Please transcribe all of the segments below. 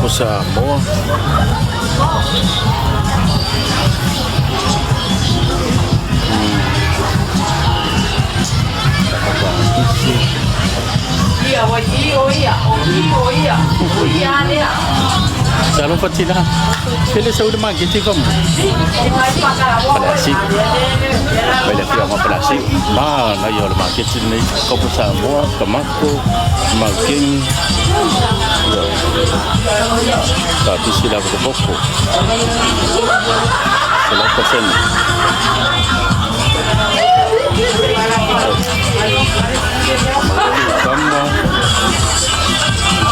Kopo Samoa. Salon Fatina. Quelle est la marque qui comme Plastique. Mais les firmes plastique. Bah, là il y a le marketing ni Kopo Samoa, Kamako, Marking. Tapi sila berboko. Sila pesen. Gambar.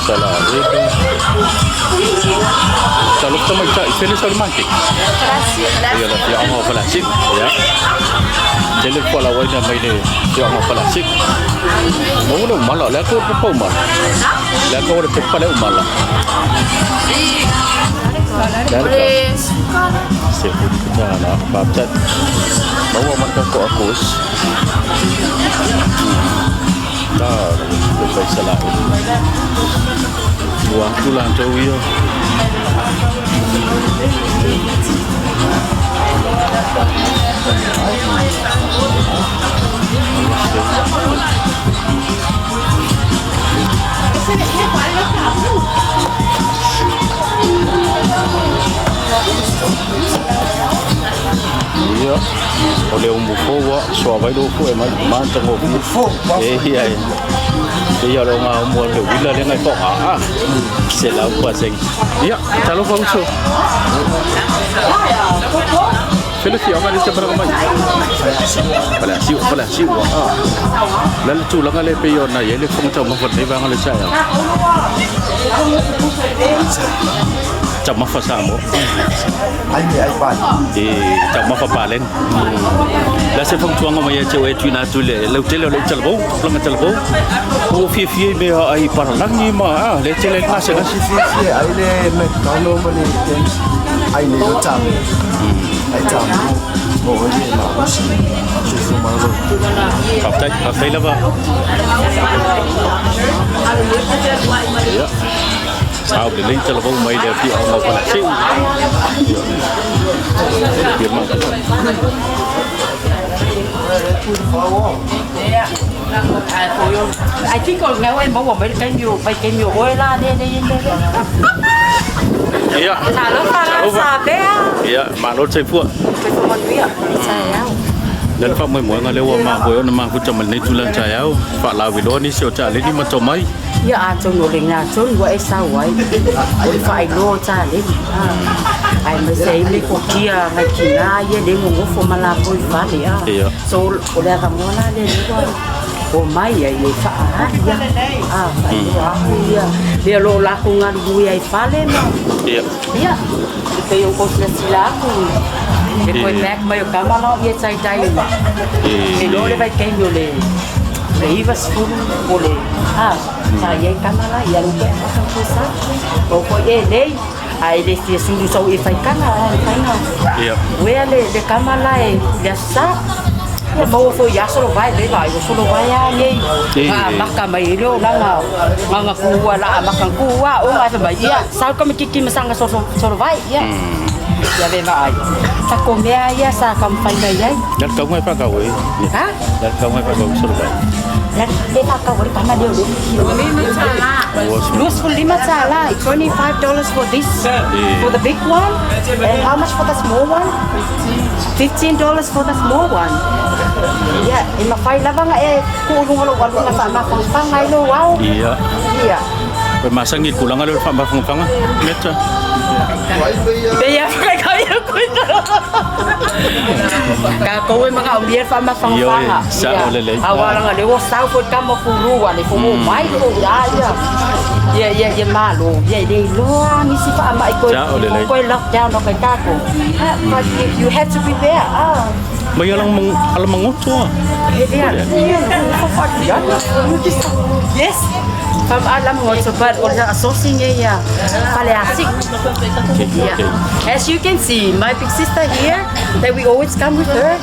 Salah itu. Kalau kita macam ini soal market. Ya lah, dia orang plastik, ya. Jadi kalau awalnya main dia orang plastik. Mungkin malah lekor apa malah. Lekor ada pepa lekor malah. Boleh suka lah. Sebut kita lah, baca. Bawa makan kau akus. Dah, lebih salah. Buang tulang jauh ya. Iya, oleh buku wak suabai buku emang tengok buku. Iya. Dia orang umur tu bila dia ngai tok ah. Selalu pasang. Ya, kalau kau usul. Kalau siapa dia cepat ramai. Pada siu. Lalu tu lang ale peyon na ye le fong chom ma fot ni bang ale saya. Chom ma fa samo. Ai ban. Chom ma fa pa lên. La se fong chuang ma ye chewe tu na tu le le chalbo, lang chalbo. O fi me ai par lang ni ma le chele na se na fi ai le me ka no ma le ai le lo cham. Ai cham. Bộ gì mà có sự mà rồi học tay là vâng sao để lên cho là vâng mấy đều chịu một phần xíu kiếm mà ai chỉ còn nghe em bảo mấy cái nhiều ôi la đi iya. Halo Pak Sabe. Iya, malot saya puak. Saya. Dan Pak mai muang lewa ma boyo nama aku cuma ni tulan saya. Pak lawi do ni sio cha ni macam mai. Ya acung nuling ngacun gua esa wai. Oi fa lo cha ni. Ai mới sei ni ko kia ngai kina ye de ngu fo mala poi fa ni a. Iya. So udah kamu lah de ko. Oh mai ya ye fa ya. Ya. Dia lo lakungan gue ai fale no. Iya. Iya. Kita yung kosla sila ako. Depois back mayo kama no ye chai chai. Lo le vai ken yo le. Le ibas full pole. Saya kama la ya lo ke ako kosa. O ye le. Ai le si suru so e fai kana, fai na. Iya. We le kama la e ya sa. Ya mau fo ya solo vai le lai solo vai ya ye. Maka mai lo nga kuwa la maka kuwa o nga ba ya. Sa ko mikiki masanga solo vai ya. Ya be vai. Sa ko me ya sa kam fai mai ya. Dan kau mai pa kau Ha? Dan kau mai pa kau solo vai. Dan de pa kau kama dia lo. Lose for lima sala. $25 for this. For the big one. And how much for the small one? $15 for the small one. Ya, ima fai lava nga kulung lo walo nga sama pang ngai lo wow. Iya. Iya. Masang ni kulang ada pak bafang mecha. Dia pakai kaya kuno. Kako we mga ulier pa mafang-fanga. Awala nga lewo sao po kamo fuluwa ni fumu mai ko ya. Ya malo. Ya de lo misi pa ama iko. Ko lockdown no kay kako. But you have to be there. May alam mangoto. Yes. From alam ngoto but order associate ya. Paleasik. As you can see, my big sister here, that we always come with her.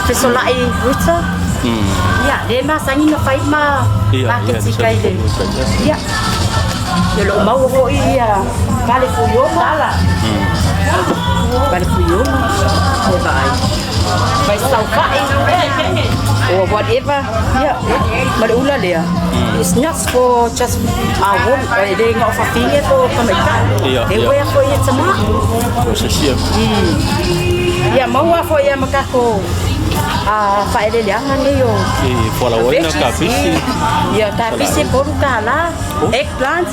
Pesolai Ruta. Hmm. Ya, dia masang ina fight ma. Market si kay din. Ya. yo lo mau ko ia vale fuyo mala vale fuyo ko bai bai sau kai or whatever yeah but ula dia it's not for just home they not for fee for mereka they wear for it semua prosesnya ya mau for ya makako phải để liang ăn đi yo. Por la hoy no capisi. Ya capisi por cala, eggplant.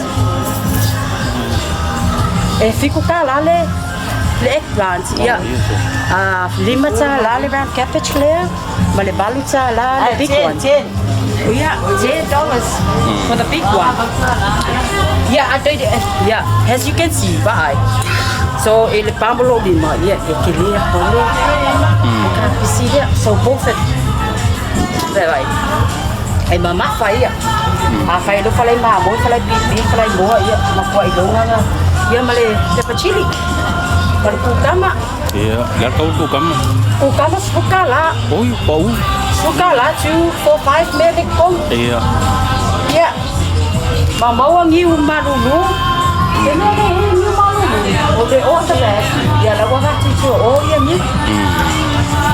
Fico cala le eggplant. Ya. Lima cha la le round cabbage clear. Male balu cha la the big one. Yeah, $10 for the big one. Yeah, I did. Yeah, as you can see, bye. So ele pambolo di ma ya ekele polo kapisi dia so both vai ai mama fai ya fai do falei ma mo falei pipi falei mo ya ma ko ai do nga ya male de chili para kama ya la kau kama sukala oi bau sukala 2 4 5 medic kom ya ya mama wangi umarulu kenapa Oke, oh terus, ya lagu hati tu, oh ya ni.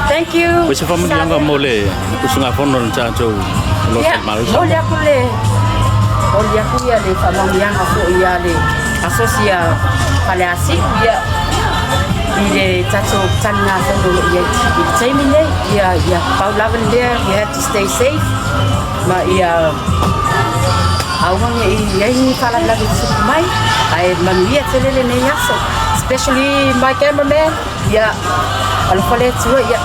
Thank you. Bisa kamu yang kamu boleh, usungan phone non cacu, ya, boleh aku le, boleh aku ya le, kamu yang aku ya le, asosial, kalau asik ya, ini cacu cana dulu ya, saya ni ya, Paul Lavender, you have to stay safe, mak ya. Awang ini kalau lagi semai, I melihat selalu ni so especially my cameraman, ya, kalau boleh tu ya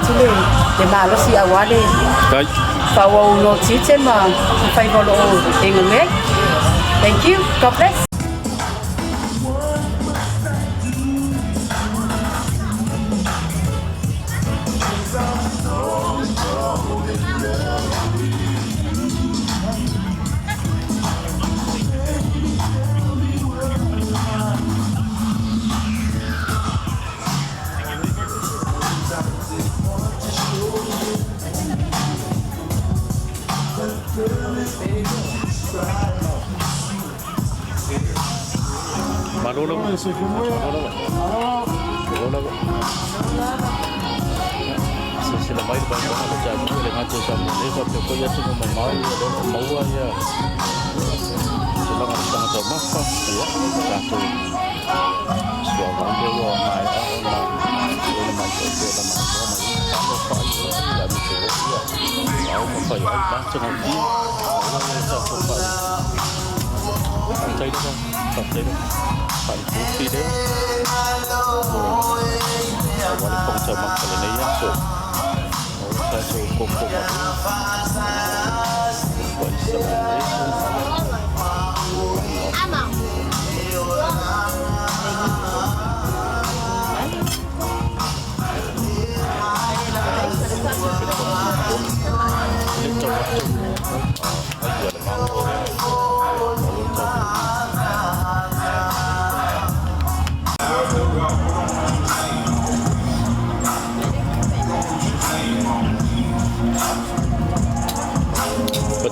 tu le, dia malu si awalnya. Kalau no cerita mah, saya kalau English. Thank you, God bless. Manolo. Sila mai ba ko ano dyan ko le ngato sa mo le sa ko ya sino mau ya sila nga sa mga mapa ya satu so ang dewa mai na wala man ko na man ko ya mi se ya au mo pa ya ba sa ngi wala sa ko pa tay ko tay ko pa ko fi de wala ko sa mga kalay so so koko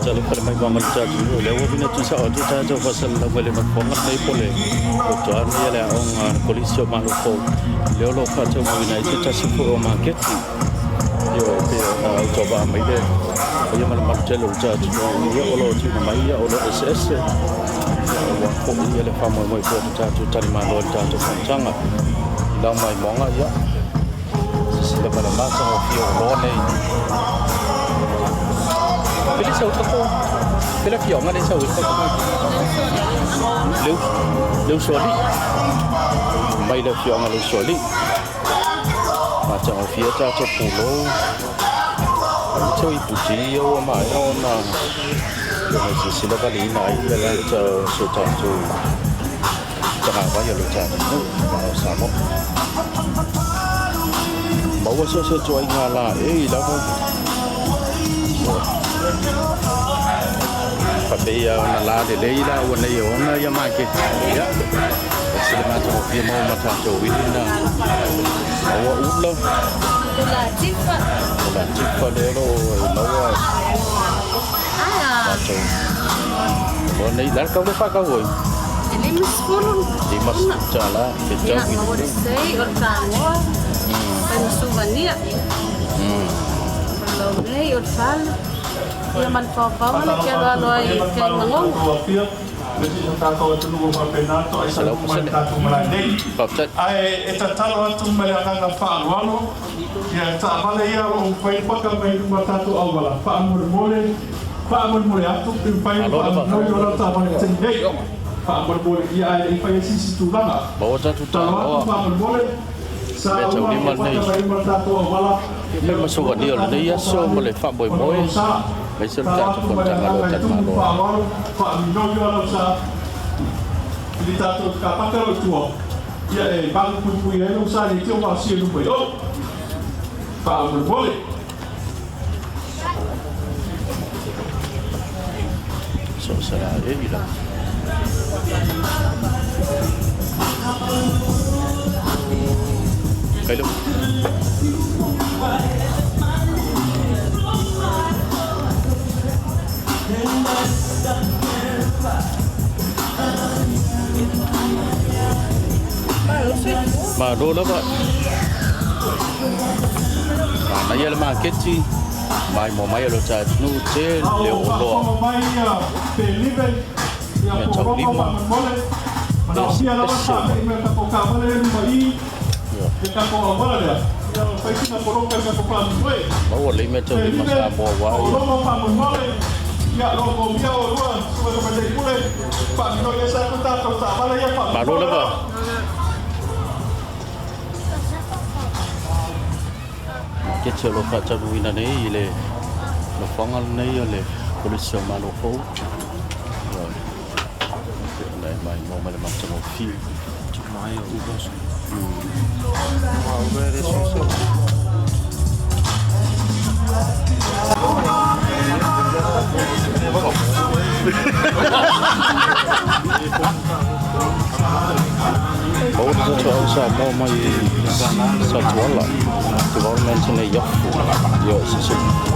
Kalau pada mai bangun jadi, lepas ini tu saya ada sahaja pasal boleh berpangat naik boleh. Tuan ni lah orang polisi malu kau. Lepas lepas tu mau naik tu cari supermarket. Yo, coba mai deh. Dia malam malam jalan jadi. Dia kalau tu mai ya, kalau SS. Wah, kau ni lepas mau buat jadi cari malu jadi macam apa? Dah mai mangga ya. Sila pada masa mau pergi ni. Pilih sahut aku, pilih fiong ada sahut aku. Liu suali, mai dah fiong liu suali. Macam fiat macam pulau, macam ibu dia mai orang. Jadi sila kali naik dalam macam tu, jangan banyak lucah tu, sama. Bawa sesuatu ngalah, lama. Tapi ya nala de leila wana yona ya make ya sila ma to pia mo mata to winna awa ulo la tifa de lo lawa to bona ila ka de fa ka hoy 5 juta lah kecap Ya, mau disay or kamu. Kan souvenir. Kalau ni or fal. Ya man papa man kaya loy kay mangong. Pakcet Ai e tatalo atu malanga whaalualo ia taamale ia o whai whaka mai runga tātou awala whaamurmore atu i whai whaamurmore o rau tāmane tenei whaamurmore ia e whai sisi tūranga bawa satu talo atu tahun whaamurmore sa ua e whaka mai runga tātou awala ia masuk dia le dia so boleh fak boy mai serta tu pun jangan lo tat malo whaaminoio alau sa Ili tātou ka pakaro tua. Ia e bangu pui e no sa ni te o masia no pai. Oh! Pa o mole. so será ele lah kalau Baru lah pak. Nah, ya lemah kecil. Mai mau mai lo chat nu cel leo lo. Ya cakap lima. Manusia lawan sama ini mereka kau kawan lagi mai. Kita kau awal dia. Ya, pasti nak korong kan kau plan gue. Bawa lima cakap lima sama wah. Lo kamu boleh. Ya, lo kau biar luar. Supaya kau jadi boleh. Pak Nino ya saya minta kau tak boleh ya Pak. Baru lah pak. Kecil lo pak cakap wina ni le. Lo fangal ni le. Polis yang malu kau. Mai mau macam film. Cuma ya ubah. Wow, very so. Bawa tu cakap sama mai satu lah. Development sini ya, ya sesuatu.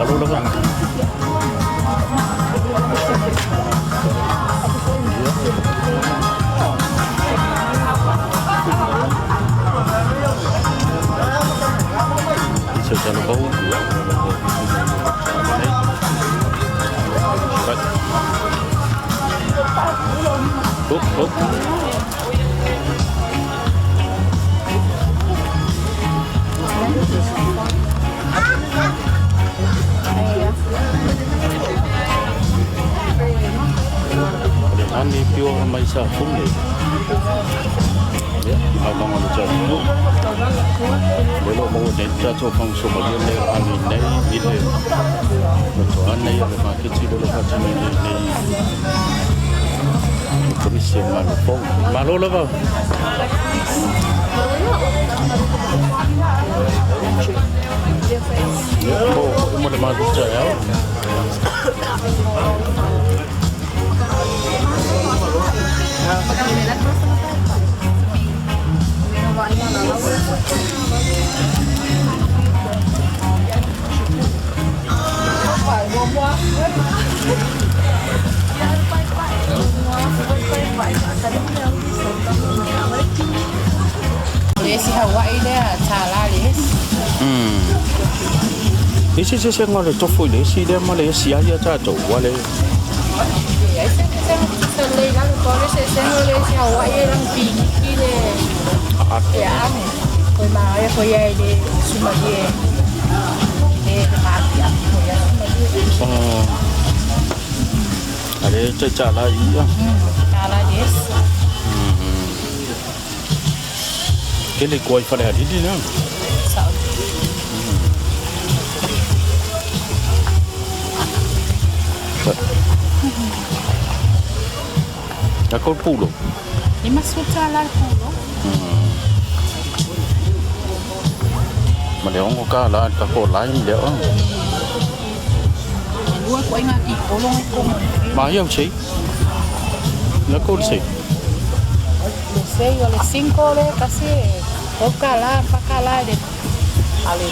Lalu lepas. Jangan bau. Hop. Ani pure mai sa phun ni. Ya, abang ada cakap. Belum mau dengar cakap semua ni ani ni ini. Betul ani yang makin kecil macam ni. Polisi malu lah bang. Oh, mau malu saya. Lesi Hawaii dia salah les. Isi saya ngari tofu lesi dia malah sia dia cakap wale. Ya, saya lang kalau saya lesi Hawaii lang pergi le. Ya, ane. Kau mahu kau ya ini semua dia. Mati aku ya semua dia. Oh. Ada cakap lagi ya. Salah les. Kini kuai pada hari ini ni. Aku pulo. 5 juta lah pulo. Mà nếu không có cá là ta có lái đéo Dua ko ingat ikolong ko. Mahal sih Nó có gì Le 6 o le 5 le kasi Pokala, pakala de. Ale,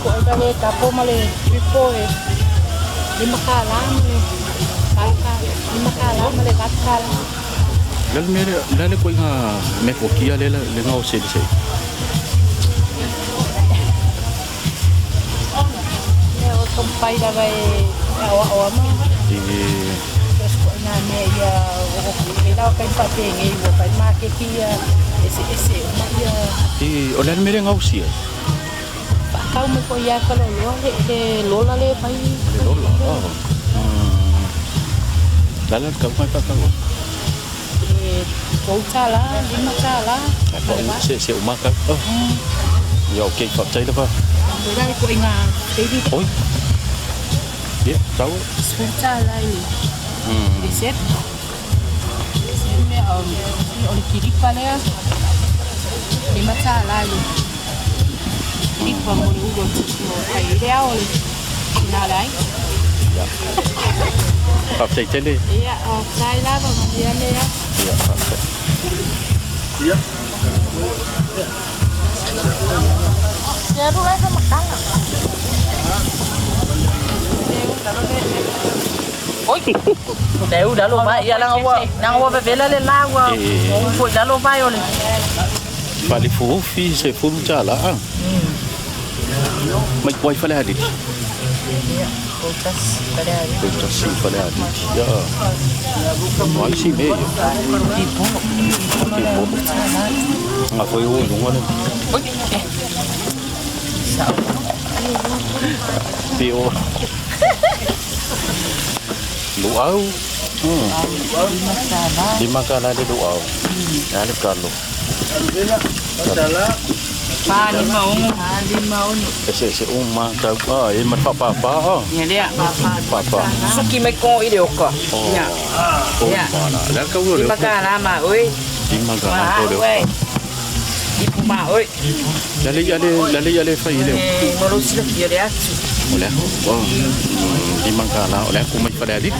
ko ita le kapo male, pipo e. Lima kala male. Kaka, lima kala male katkala. Lale ko nga me ko kia le nga o se. Ya o tompai da vai awa mo. Terus ko na me ya o pila ka pate ngi o pa market kia ese ya. O lale mere nga o se. Kau mo ko ya ka lo he lola le pai. Lola. Lale ka mai pa ka. Cô chala, lima chala. Se umaka. Ya okey, khop chay da ba. Dai ko inga, baby. Oi. Ya, tahu. Sweet chala ini. Reset. Ini oleh kiri pala ya. Lima chala ini. Ini pamulu ugo kai dia oleh. Sinalai. Ya. Khop chay deh. Iya, chay lah dia ni ya. Ya, khop. Ya. Ya tu lah sama makan. Oi. Đều đã luôn vậy, giờ đang qua về lên la qua. Phụ đã luôn vai rồi. Bali fu fi se fu chala. Mai koi fa la dit. Kulkas pada hari. Kulkas si fa la dit. Ya. Mai si me. Tipu. Nga foi o ngone. Oi. Sao? Bio. Luau. Lima kala dia luau. Ada kalau. Pa limau ni. Se uma tak mat papa. Ya dia Papa. Suki mai ko ide okko. Ya. Ya. Dah kau dulu. Lima kala ma oi. Lima kala kau dulu. Ibu ma oi. Lali fai dia. Ngurus dia dia. Oleh. Oh. Lima kala oleh aku mai pada dit.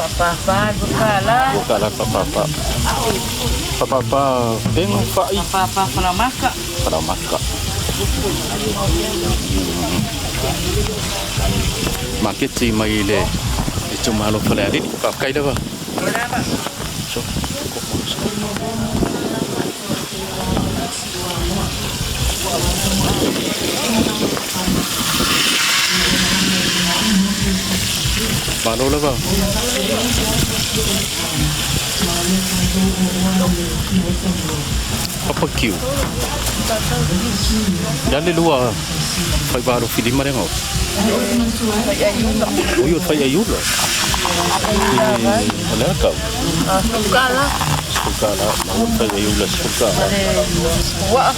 Papa bukala. Bukala papa. Papa tengok fai. Papa para maka. Para maka. Market si mai le. Itu malu pada dit. Pakai dah ba. So. Malu lah ba. Apa kiu? Jadi luar. Fai baru film mana ngau? Oh, yo fai ayud lah. Mana kau? Bukala. Bukala. Mau fai ayud lah bukala. Wah.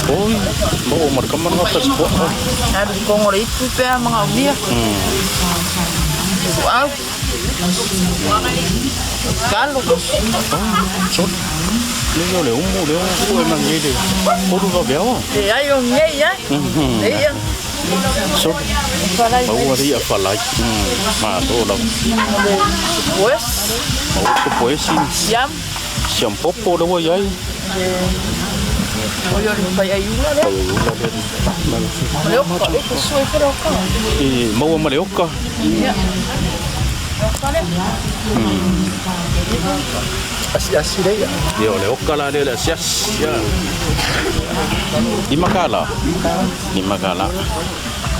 Oh, mau markam mana atas buat? Ada kongor itu pe mga dia. Wow. Kalau Sốt. Leo emang ini. Oh, tu kau biar. ya yung ya. Iya. Sốt. Mau hari apa lagi? Tu lah. Wes. Mau tu poesin. Siam popo dah wajai. Oh, yo kay ayuna le. Leok ko ito suy pero ko. Mau maleok ka. Iya. Asih deh ya. Dia leok kala dia lah sias. Ya. Lima kala.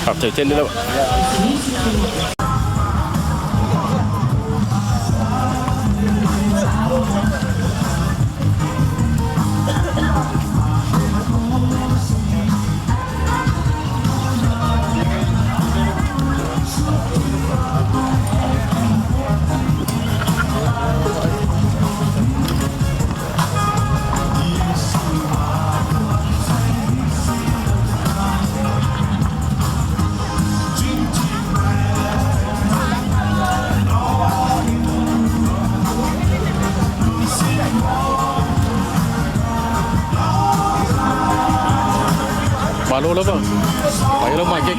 Apa tu lah. Malu lah bang. Ayolah makan.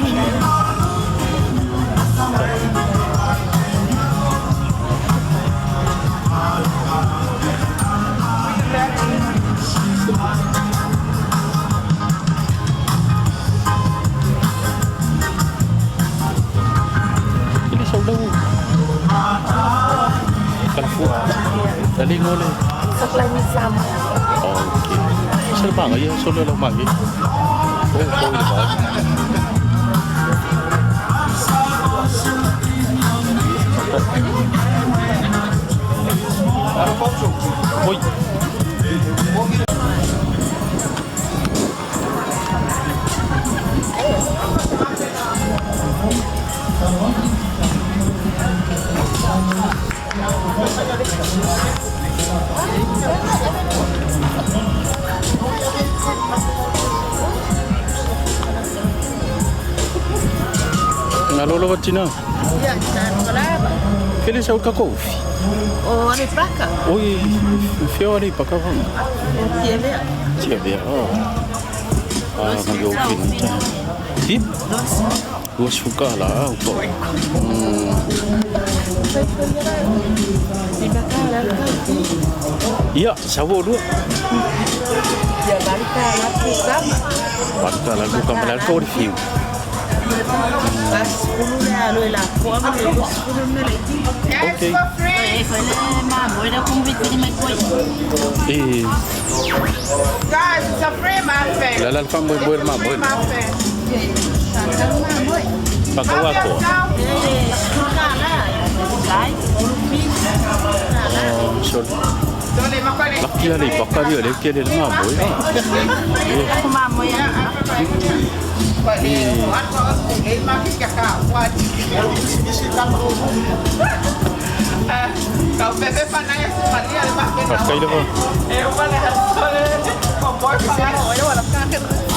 boleh. Sekolah ni sama. Okey. Serbang aja solo lo magi. Oh, boleh bah. Oi. Ngalo lo Cina. Ya, kenapa? Kele sa ka kofi. Oh, ada plaka. Oi, fio ali pa ka vang. Tiada. Tia dia. Ah, magi okey nanti. Tip? Gua suka lah untuk. Di belakang Iya, sawo dua. ya balik laku sama. Bangka lagu kamera kau review. Pas 10 dah lu laku apa lu 10 ni lagi. Okey. Foi ma boy dah convite ni mai koi. Guys, it's a free muffin. Lalan fam boy boy ma boy. Muffin. Pakawa ko. Suka lah. Guys, Oh, so Don't let my credit. laki ali pakari ali kele ma boy. aku mamo ya. But what was the market kakak? What? Kau bebe panai sepalia le market. Pakai dah. Eh, mana? Kau boy panai. Oh, ya, orang kan.